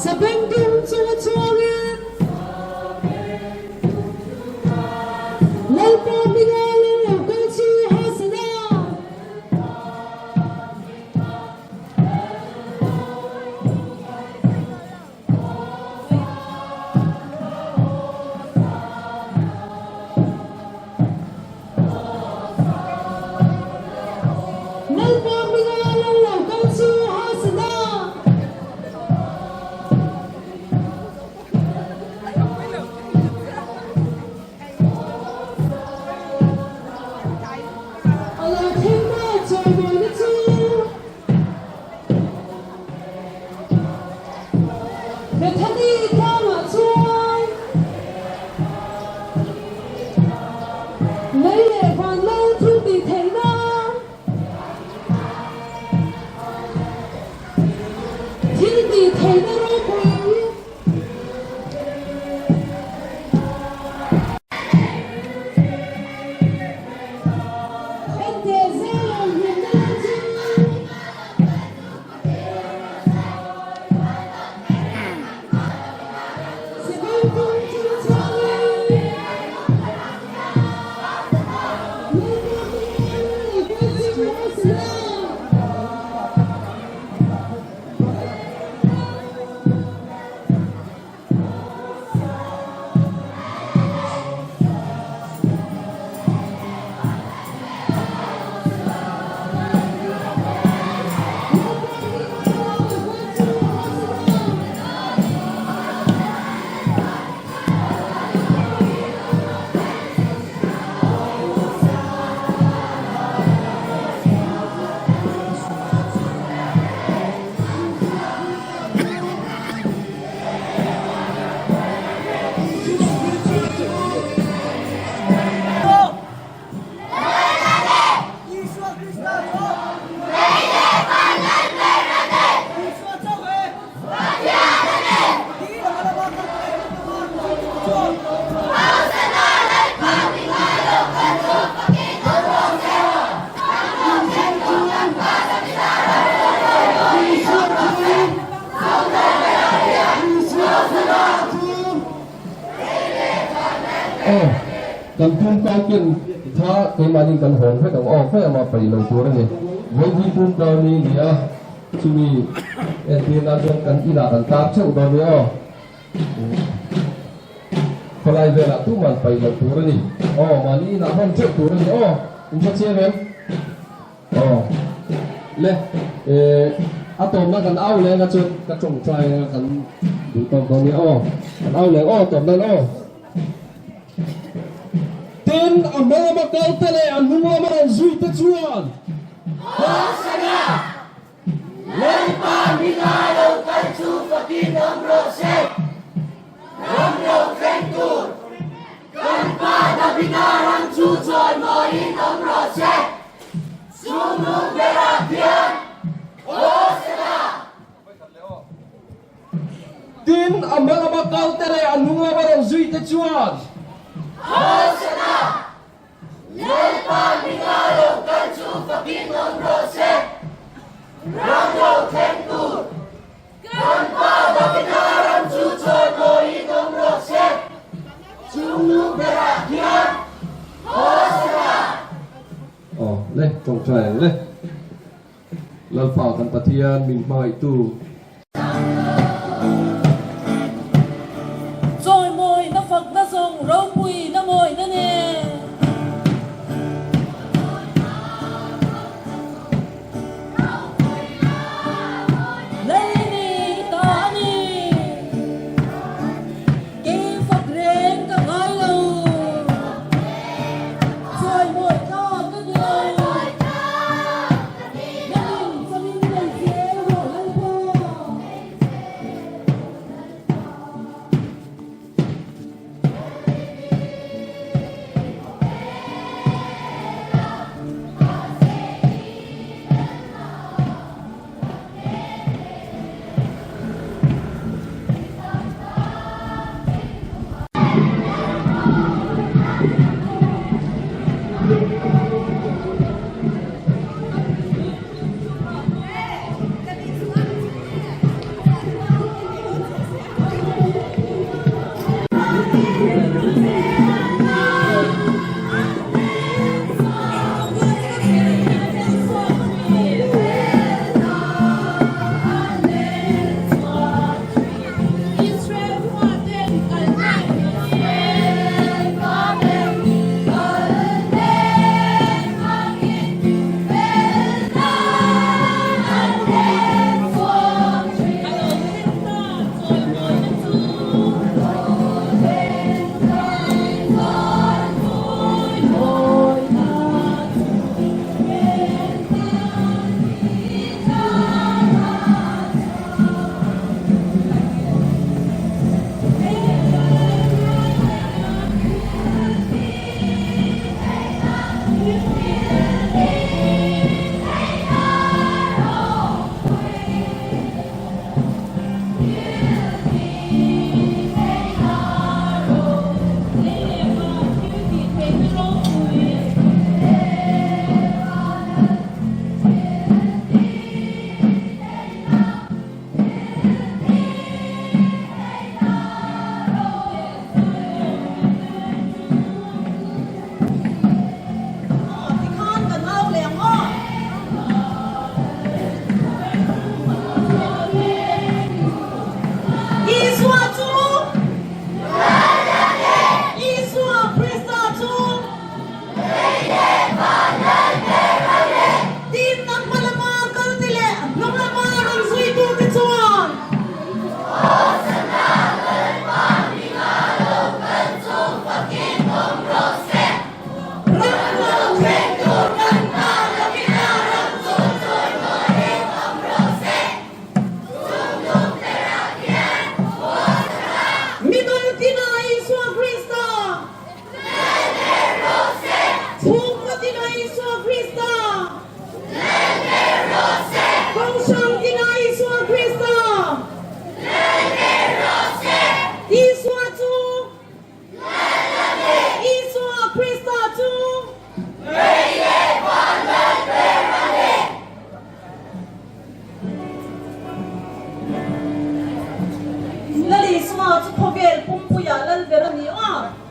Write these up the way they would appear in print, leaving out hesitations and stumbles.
Sabeng dung chua chuangin Lal pa bigalo kal chu hasana Lal pa bigalo kal chu hasanaกันทุ่มการกินถ้าเคยมาดีกันหงให้ต้องออกให้เอามาไปลงตัวนั่นเองวันที่ทุ่มตอนนี้เนี่ยที่มีเอ็นทีน่าจะกันอีหลากันตามเช่าตอนนี้อ๋อคนไรเวลาทุ่มมันไปลงตัวนี่อ๋อมานี่น่าห้องเช่าตัวนี่อ๋อคุณชัดเจนไหมอ๋อเลยอาตอมนั่งกันเอาเลยกันจุดกระจงใจกันดูตอนนี้อ๋อเอาเลยอ๋อตอมนั่นอ๋อTen amala bakal tele anunga maran zui techuan. Hosana, lempa mingalo kalchu pakin amrose, amro kentur, kanpa na binarang chuchoy moin amrose, sumu berakian, Hosana. Ten amala bakal tele anunga maran zui techuan. Hosana, lempa mingalo kalchu pakin amrose, amro kentur, kanpa na binarang chuchoy moin amrose, sumu berakian, Hosana. Lên trồng trẻ lên. Lần phảo thằng Tà Thiên mình mời tu. Rồi mồi nó phật nó dùng rau quỳ nó mồi nó nè lấy đi tỏ đi kí phật rèn cả ngói lâu rồi mồi to cái người gia đình gia đình này dễ rồi lên phố gal berani oh.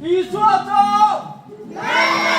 一说中，来